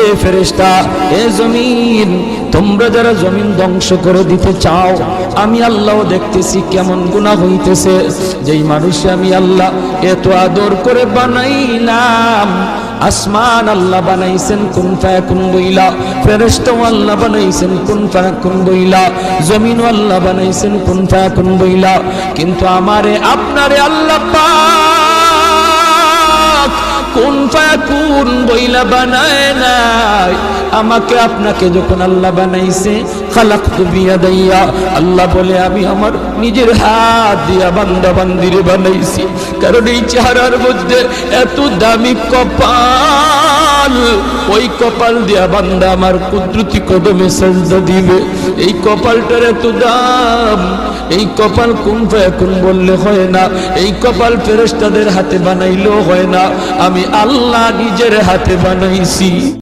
এ ফেরেশতা, এ জমিন, তোমরা যারা জমিন ধ্বংস করে দিতে চাও, আমি আল্লাহ দেখতেছি কেমন গুনাহ হইতেছে। যেই মানুষে আমি আল্লাহ এত আদর করে বানাইলাম, আসমান আল্লাহ বানাইছেন কুন ফায়াকুন বইলা, ফেরেশতা আল্লাহ বানাইছেন কুন ফায়াকুন বইলা, জমিন আল্লাহ বানাইছেন কুন ফায়াকুন বইলা, কিন্তু আমারে আপনারে আল্লাহ পাক কুন ফায়াকুন বইলা বানায় নাই। আমাকে আপনাকে যখন আল্লাহ বানাইছে, খালাকতু বিয়াদাইয়া, আল্লাহ বলে আমি আমার নিজের হাত দিয়া বান্দা বান্দিরে বানাইছি। কারণ এই চেহারার মধ্যে এত দামি কপাল, ওই কপাল দিয়া বান্দা আমার কুদরতি কদমে সাজদা দিবে। এই কপালটার এত দাম, এই কপাল কুন ফায়াকুন বললে হয় না, এই কপাল ফেরেশতাদের হাতে বানাইলেও হয় না, আমি আল্লাহ নিজের হাতে বানাইছি।